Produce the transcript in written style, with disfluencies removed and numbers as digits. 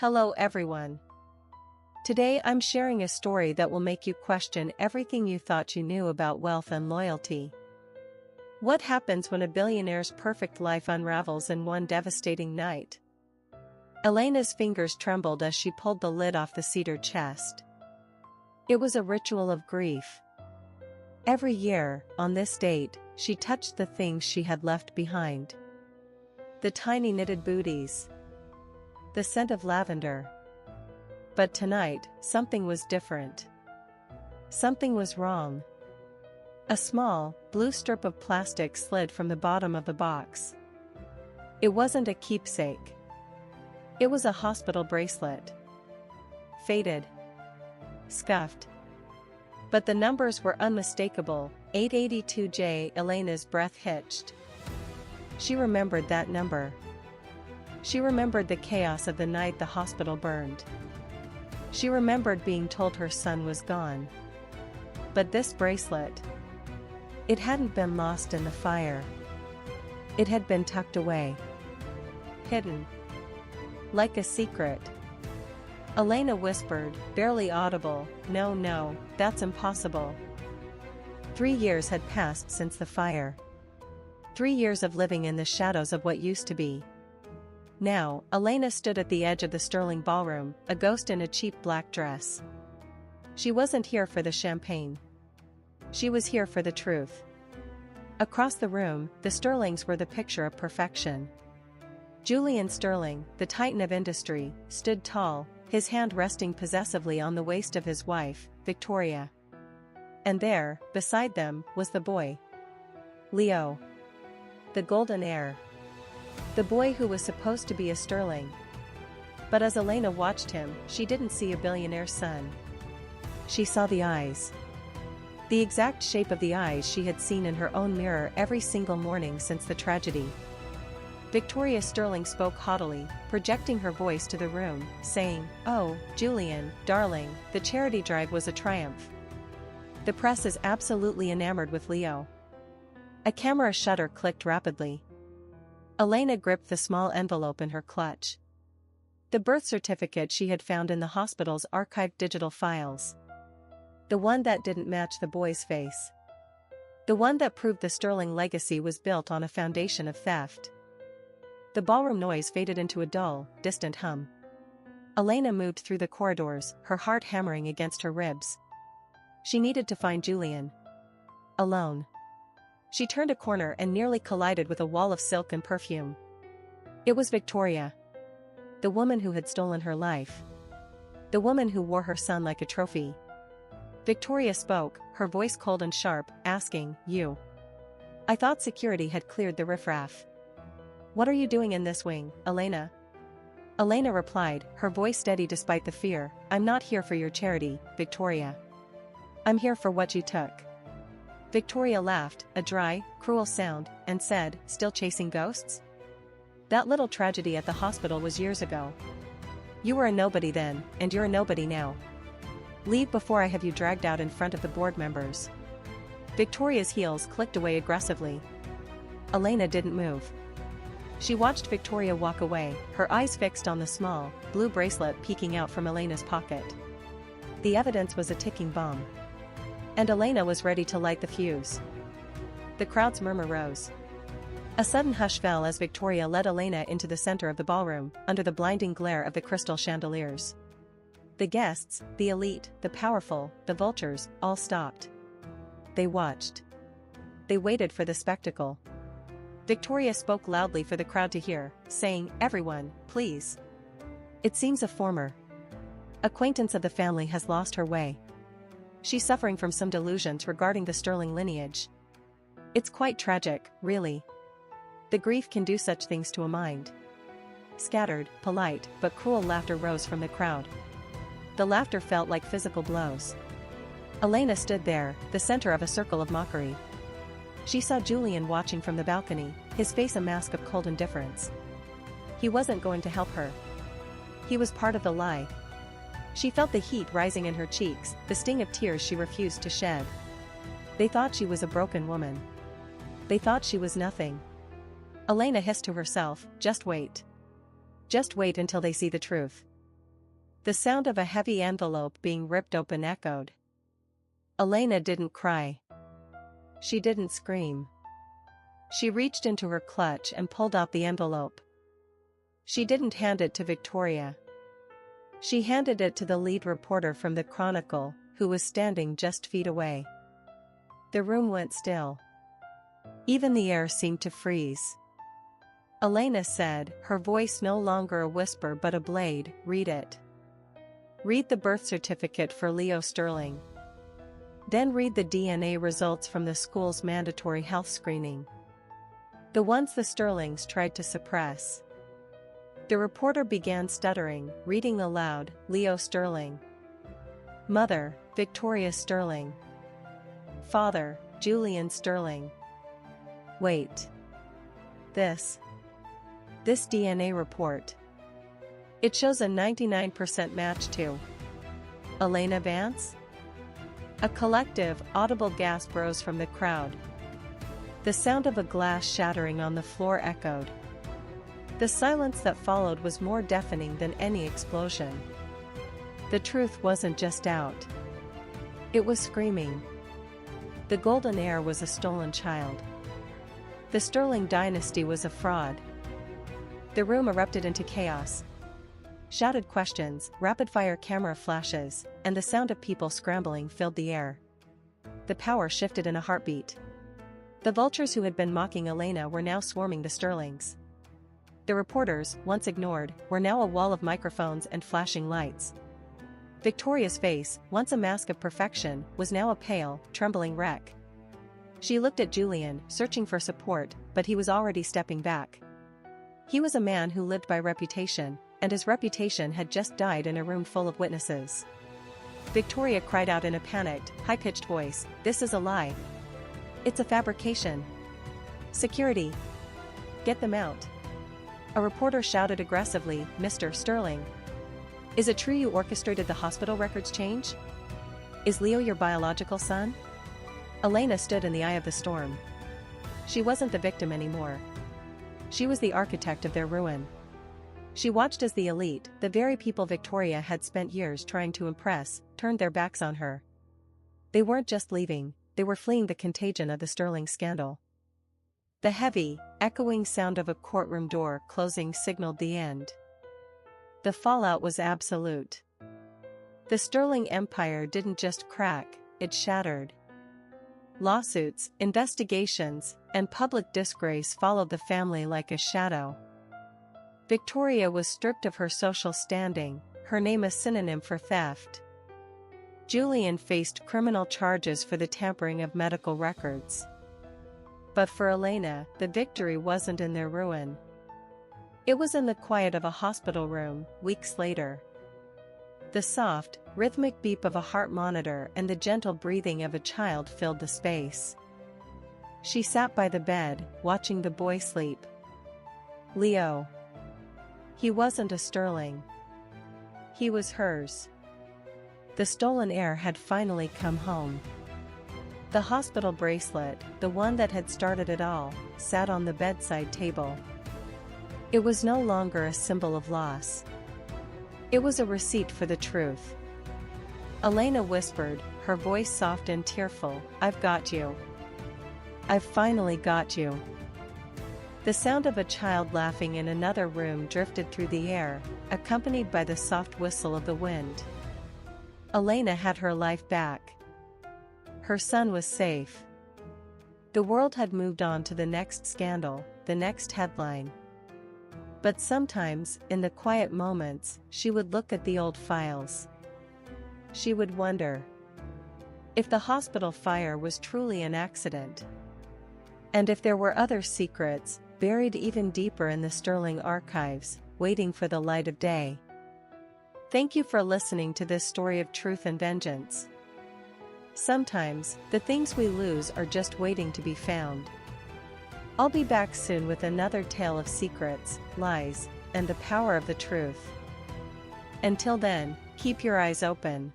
Hello everyone. Today I'm sharing a story that will make you question everything you thought you knew about wealth and loyalty. What happens when a billionaire's perfect life unravels in one devastating night? Elena's fingers trembled as she pulled the lid off the cedar chest. It was a ritual of grief. Every year, on this date, she touched the things she had left behind. The tiny knitted booties. The scent of lavender. But tonight, something was different. Something was wrong. A small, blue strip of plastic slid from the bottom of the box. It wasn't a keepsake. It was a hospital bracelet. Faded. Scuffed. But the numbers were unmistakable, 882J. Elena's breath hitched. She remembered that number. She remembered the chaos of the night the hospital burned. She remembered being told her son was gone. But this bracelet, it hadn't been lost in the fire. It had been tucked away. Hidden. Like a secret. Elena whispered, barely audible, "No, that's impossible." 3 years had passed since the fire. 3 years of living in the shadows of what used to be. Now, Elena stood at the edge of the Sterling ballroom, a ghost in a cheap black dress. She wasn't here for the champagne. She was here for the truth. Across the room, the Sterlings were the picture of perfection. Julian Sterling, the titan of industry, stood tall, his hand resting possessively on the waist of his wife, Victoria. And there, beside them, was the boy. Leo. The golden heir. The boy who was supposed to be a Sterling. But as Elena watched him, she didn't see a billionaire's son. She saw the eyes. The exact shape of the eyes she had seen in her own mirror every single morning since the tragedy. Victoria Sterling spoke haughtily, projecting her voice to the room, saying, "Oh, Julian, darling, the charity drive was a triumph. The press is absolutely enamored with Leo." A camera shutter clicked rapidly. Elena gripped the small envelope in her clutch. The birth certificate she had found in the hospital's archived digital files. The one that didn't match the boy's face. The one that proved the Sterling legacy was built on a foundation of theft. The ballroom noise faded into a dull, distant hum. Elena moved through the corridors, her heart hammering against her ribs. She needed to find Julian. Alone. She turned a corner and nearly collided with a wall of silk and perfume. It was Victoria. The woman who had stolen her life. The woman who wore her son like a trophy. Victoria spoke, her voice cold and sharp, asking, "You? I thought security had cleared the riffraff. What are you doing in this wing, Elena?" Elena replied, her voice steady despite the fear, "I'm not here for your charity, Victoria. I'm here for what you took." Victoria laughed, a dry, cruel sound, and said, "Still chasing ghosts? That little tragedy at the hospital was years ago. You were a nobody then, and you're a nobody now. Leave before I have you dragged out in front of the board members." Victoria's heels clicked away aggressively. Elena didn't move. She watched Victoria walk away, her eyes fixed on the small, blue bracelet peeking out from Elena's pocket. The evidence was a ticking bomb. And Elena was ready to light the fuse. The crowd's murmur rose. A sudden hush fell as Victoria led Elena into the center of the ballroom, under the blinding glare of the crystal chandeliers. The guests, the elite, the powerful, the vultures, all stopped. They watched. They waited for the spectacle. Victoria spoke loudly for the crowd to hear, saying, "Everyone, please. It seems a former acquaintance of the family has lost her way. She's suffering from some delusions regarding the Sterling lineage. It's quite tragic, really. The grief can do such things to a mind." Scattered, polite, but cruel laughter rose from the crowd. The laughter felt like physical blows. Elena stood there, the center of a circle of mockery. She saw Julian watching from the balcony, his face a mask of cold indifference. He wasn't going to help her. He was part of the lie. She felt the heat rising in her cheeks, the sting of tears she refused to shed. They thought she was a broken woman. They thought she was nothing. Elena hissed to herself, "Just wait. Just wait until they see the truth." The sound of a heavy envelope being ripped open echoed. Elena didn't cry. She didn't scream. She reached into her clutch and pulled out the envelope. She didn't hand it to Victoria. She handed it to the lead reporter from the Chronicle, who was standing just feet away. The room went still. Even the air seemed to freeze. Elena said, her voice no longer a whisper but a blade, "Read it. Read the birth certificate for Leo Sterling. Then read the DNA results from the school's mandatory health screening. The ones the Sterlings tried to suppress." The reporter began stuttering, reading aloud, "Leo Sterling. Mother, Victoria Sterling. Father, Julian Sterling. Wait. This DNA report. It shows a 99% match to Elena Vance?" A collective, audible gasp rose from the crowd. The sound of a glass shattering on the floor echoed. The silence that followed was more deafening than any explosion. The truth wasn't just out. It was screaming. The golden heir was a stolen child. The Sterling dynasty was a fraud. The room erupted into chaos. Shouted questions, rapid-fire camera flashes, and the sound of people scrambling filled the air. The power shifted in a heartbeat. The vultures who had been mocking Elena were now swarming the Sterlings. The reporters, once ignored, were now a wall of microphones and flashing lights. Victoria's face, once a mask of perfection, was now a pale, trembling wreck. She looked at Julian, searching for support, but he was already stepping back. He was a man who lived by reputation, and his reputation had just died in a room full of witnesses. Victoria cried out in a panicked, high-pitched voice, "This is a lie. It's a fabrication. Security. Get them out." A reporter shouted aggressively, "Mr. Sterling. Is it true you orchestrated the hospital records change? Is Leo your biological son?" Elena stood in the eye of the storm. She wasn't the victim anymore. She was the architect of their ruin. She watched as the elite, the very people Victoria had spent years trying to impress, turned their backs on her. They weren't just leaving, they were fleeing the contagion of the Sterling scandal. The heavy, echoing sound of a courtroom door closing signaled the end. The fallout was absolute. The Sterling empire didn't just crack, it shattered. Lawsuits, investigations, and public disgrace followed the family like a shadow. Victoria was stripped of her social standing, her name a synonym for theft. Julian faced criminal charges for the tampering of medical records. But for Elena, the victory wasn't in their ruin. It was in the quiet of a hospital room, weeks later. The soft, rhythmic beep of a heart monitor and the gentle breathing of a child filled the space. She sat by the bed, watching the boy sleep. Leo. He wasn't a Sterling. He was hers. The stolen heir had finally come home. The hospital bracelet, the one that had started it all, sat on the bedside table. It was no longer a symbol of loss. It was a receipt for the truth. Elena whispered, her voice soft and tearful, "I've got you. I've finally got you." The sound of a child laughing in another room drifted through the air, accompanied by the soft whistle of the wind. Elena had her life back. Her son was safe. The world had moved on to the next scandal, the next headline. But sometimes, in the quiet moments, she would look at the old files. She would wonder if the hospital fire was truly an accident, and if there were other secrets, buried even deeper in the Sterling archives, waiting for the light of day. Thank you for listening to this story of truth and vengeance. Sometimes, the things we lose are just waiting to be found. I'll be back soon with another tale of secrets, lies, and the power of the truth. Until then, keep your eyes open.